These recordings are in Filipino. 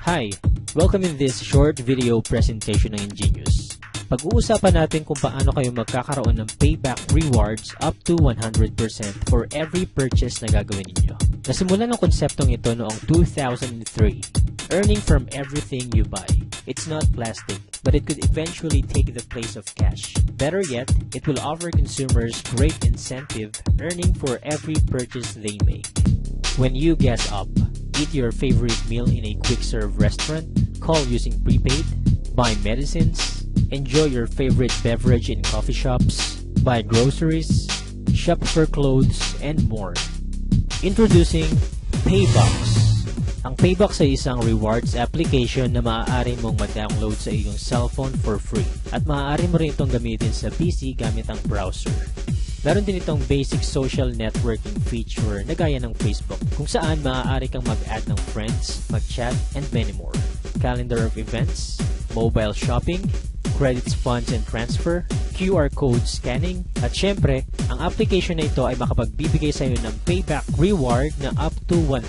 Hi! Welcome in this short video presentation ng Ingenious. Pag-uusapan natin kung paano kayo magkakaroon ng payback rewards up to 100% for every purchase na gagawin ninyo. Nasimulan ang konseptong ito noong 2003, earning from everything you buy. It's not plastic, but it could eventually take the place of cash. Better yet, it will offer consumers great incentive earning for every purchase they make. When you gas up, eat your favorite meal in a quick-serve restaurant, call using prepaid, buy medicines, enjoy your favorite beverage in coffee shops, buy groceries, shop for clothes, and more. Introducing Paybox. Ang Paybox ay isang rewards application na maaari mong ma-download sa iyong cellphone for free at maaari mo rin itong gamitin sa PC gamit ang browser. Meron din itong basic social networking feature na gaya ng Facebook kung saan maaari kang mag-add ng friends, mag-chat, and many more. Calendar of events, mobile shopping, credits, funds and transfer, QR code scanning, at syempre, ang application na ito ay makapagbibigay sa iyo ng payback reward na up to 100%.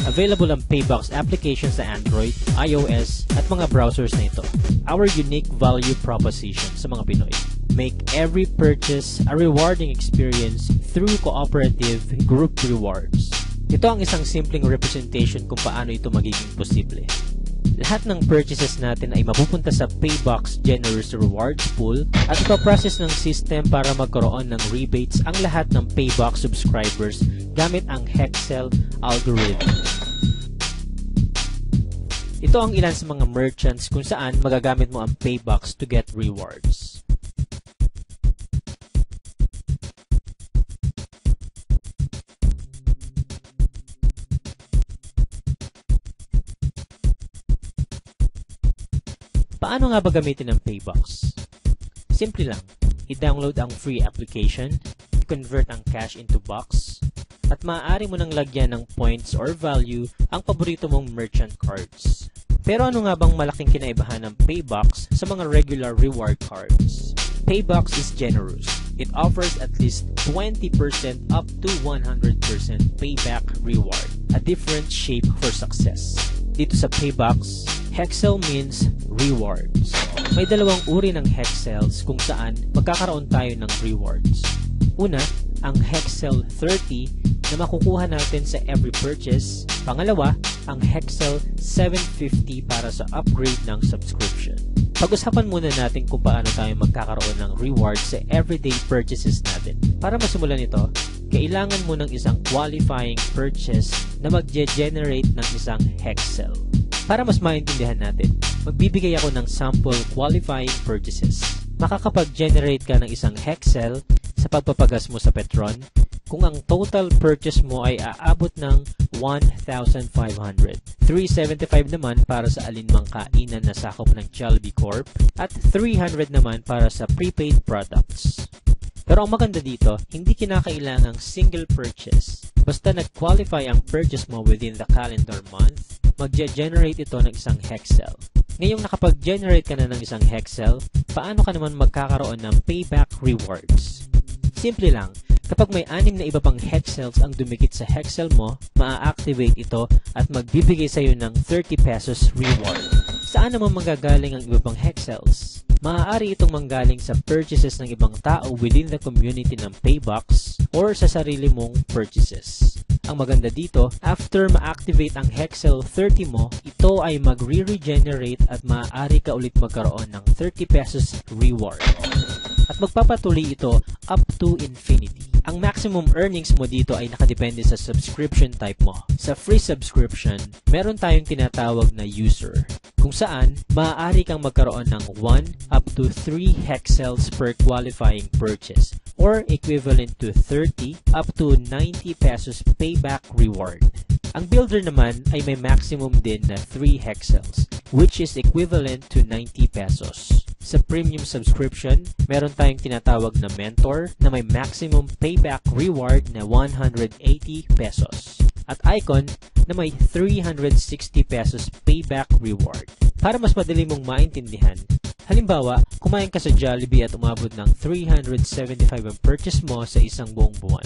Available ang Paybox application sa Android, iOS, at mga browsers na ito. Our unique value proposition sa mga Pinoy. Make every purchase a rewarding experience through cooperative group rewards. Ito ang isang simpleng representation kung paano ito magiging posible. Lahat ng purchases natin ay mapupunta sa Paybox Generous Rewards Pool at ipaprocess ng system para magkaroon ng rebates ang lahat ng Paybox subscribers gamit ang Hexel algorithm. Ito ang ilan sa mga merchants kung saan magagamit mo ang Paybox to get rewards. Paano nga ba gamitin ang Paybox? Simple lang. I-download ang free application, i-convert ang cash into box, at maaari mo nang lagyan ng points or value ang paborito mong merchant cards. Pero ano nga bang malaking kinaibahan ng Paybox sa mga regular reward cards? Paybox is generous. It offers at least 20% up to 100% payback reward, a different shape for success. Dito sa Paybox, Hexel means rewards. May dalawang uri ng Hexels kung saan magkakaroon tayo ng rewards. Una, ang Hexel 30 na makukuha natin sa every purchase. Pangalawa, ang Hexel 750 para sa upgrade ng subscription. Pag-usapan muna natin kung paano tayo magkakaroon ng rewards sa everyday purchases natin. Para masimulan ito, kailangan mo ng isang qualifying purchase na mag-generate ng isang Hexel. Para mas maintindihan natin, magbibigay ako ng sample qualifying purchases. Makakapag-generate ka ng isang Hexel sa pagpapagas mo sa Petron kung ang total purchase mo ay aabot ng 1,500. 375 naman para sa alinmang kainan na sakop ng Jollibee Corp at 300 naman para sa prepaid products. Pero ang maganda dito, hindi kinakailangang single purchase. Basta nag-qualify ang purchase mo within the calendar month, mag-generate ito ng isang Hexel. Ngayong nakapag-generate ka na ng isang Hexel, paano ka naman magkakaroon ng payback rewards? Simple lang, kapag may 6 na iba pang Hexels ang dumikit sa Hexel mo, maa-activate ito at magbibigay sa iyo ng 30 pesos reward. Saan naman manggagaling ang iba pang Hexels? Maaari itong manggaling sa purchases ng ibang tao within the community ng Paybox or sa sarili mong purchases. Ang maganda dito, after ma-activate ang Hexel 30 mo, ito ay magre-regenerate at maaari ka ulit magkaroon ng 30 pesos reward. At magpapatuloy ito up to infinity. Ang maximum earnings mo dito ay nakadepende sa subscription type mo. Sa free subscription, meron tayong tinatawag na user, kung saan maaari kang magkaroon ng 1 up to 3 Hexels per qualifying purchase or equivalent to 30 up to 90 pesos payback reward. Ang builder naman ay may maximum din na 3 Hexels, which is equivalent to 90 pesos. Sa premium subscription, meron tayong tinatawag na mentor na may maximum payback reward na 180 pesos. At icon na may 360 pesos payback reward. Para mas madali mong maintindihan, halimbawa, kumain ka sa Jollibee at umabot ng 375 ang purchase mo sa isang buong buwan.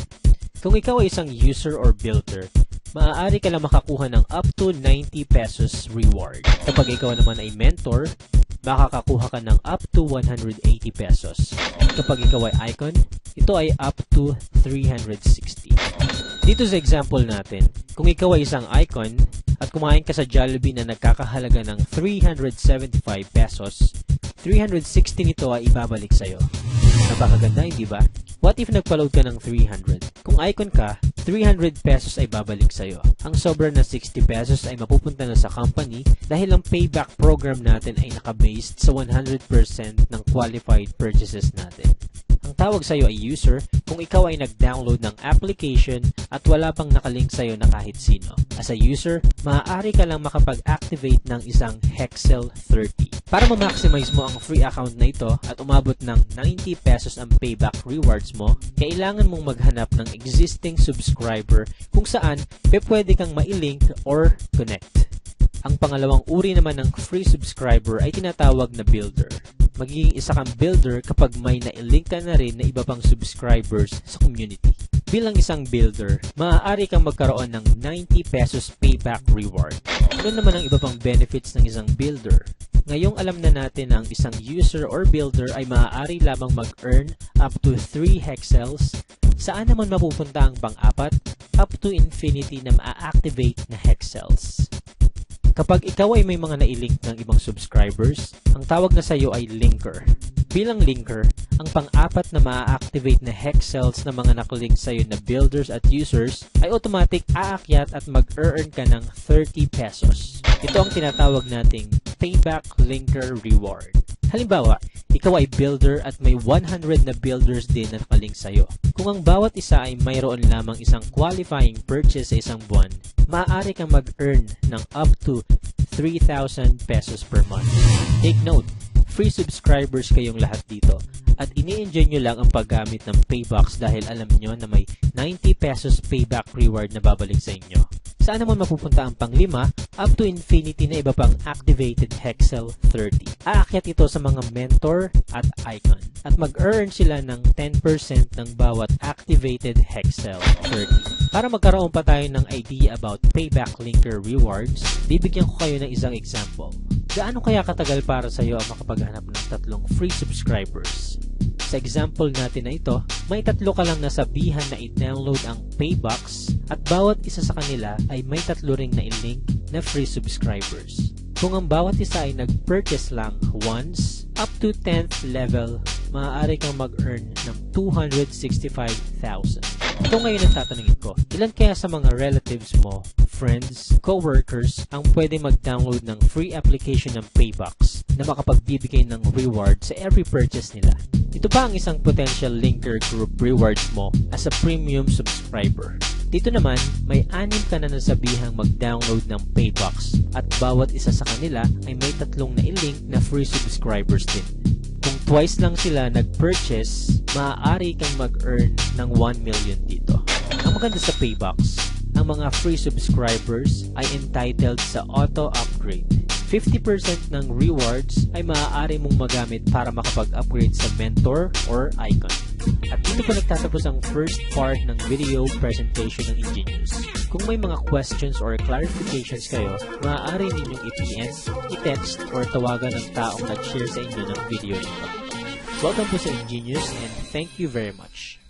Kung ikaw ay isang user or builder, maaari ka lang makakuha ng up to 90 pesos reward. Kapag ikaw naman ay mentor, makakakuha ka ng up to 180 pesos. Kapag ikaw ay icon, ito ay up to 360. Dito sa example natin, kung ikaw ay isang icon at kumain ka sa Jollibee na nagkakahalaga ng 375 pesos, 360 nito ay ibabalik sa'yo. Napakaganda, hindi ba? What if nagpa-load ka ng 300? Kung icon ka, 300 pesos ay babalik sa'yo. Ang sobra na 60 pesos ay mapupunta na sa company dahil ang payback program natin ay nakabased sa 100% ng qualified purchases natin. Ang tawag sa'yo ay user kung ikaw ay nag-download ng application at wala pang nakalink sa'yo na kahit sino. As a user, maaari ka lang makapag-activate ng isang Hexel 30. Para ma-maximize mo ang free account na ito at umabot ng 90 pesos ang payback rewards mo, kailangan mong maghanap ng existing subscriber kung saan pwede kang mailink or connect. Ang pangalawang uri naman ng free subscriber ay tinatawag na builder. Magiging isa kang builder kapag may nailink ka na rin na iba pang subscribers sa community. Bilang isang builder, maaari kang magkaroon ng 90 pesos payback reward. Ano naman ang iba pang benefits ng isang builder? Ngayong alam na natin na ang isang user or builder ay maaari lamang mag-earn up to 3 hexels, saan naman mapupunta ang pang-apat? Up to infinity na ma-activate na hexels. Kapag ikaw ay may mga nailink ng ibang subscribers, ang tawag na sa iyo ay linker. Bilang linker, ang pang-apat na ma-activate na hexels na mga nakalink sa iyo na builders at users ay automatic aakyat at mag-earn ka ng 30 pesos. Ito ang tinatawag nating payback linker reward. Halimbawa, ikaw ay builder at may 100 na builders din na nakalink sa iyo. Kung ang bawat isa ay mayroon lamang isang qualifying purchase sa isang buwan, maaari kang mag-earn ng up to 3,000 pesos per month. Take note, free subscribers kayong lahat dito at ini-enjoy nyo lang ang paggamit ng Paybox dahil alam nyo na may 90 pesos payback reward na babalik sa inyo. Saan naman mapupunta ang pang-5? Up to infinity na iba pang activated Hexel 30. Aakyat ito sa mga mentor at icon at mag-earn sila ng 10% ng bawat activated Hexel 30. Para magkaroon pa tayo ng idea about payback linker rewards, bibigyan ko kayo ng isang example. Gaano kaya katagal para sa iyo ang makapaghanap ng 3 free subscribers? Sa example natin na ito, may 3 ka lang nasabihan na i-download ang Paybox at bawat isa sa kanila ay may 3 ring na i-link na free subscribers. Kung ang bawat isa ay nag-purchase lang once, up to 10th level, maaari kang mag-earn ng 265,000. Ito ngayon ang tatanungin ko, ilan kaya sa mga relatives mo, friends, co-workers ang pwede mag-download ng free application ng Paybox na makapagbibigay ng reward sa every purchase nila? Ito pa ang isang potential linker group rewards mo as a premium subscriber. Dito naman, may 6 ka na nasabihang mag-download ng Paybox at bawat isa sa kanila ay may 3 na i-link na free subscribers din. Kung twice lang sila nag-purchase, maaari kang mag-earn ng 1 million dito. Ang maganda sa Paybox, ang mga free subscribers ay entitled sa auto-upgrade. 50% ng rewards ay maaari mong magamit para makapag-upgrade sa mentor or icon. At dito po nagtatapos ang first part ng video presentation ng Ingenious. Kung may mga questions or clarifications kayo, maaari ninyong i-PM, i-text, or tawagan ng taong nag-share sa inyo ng video nito. Welcome po sa Ingenious and thank you very much.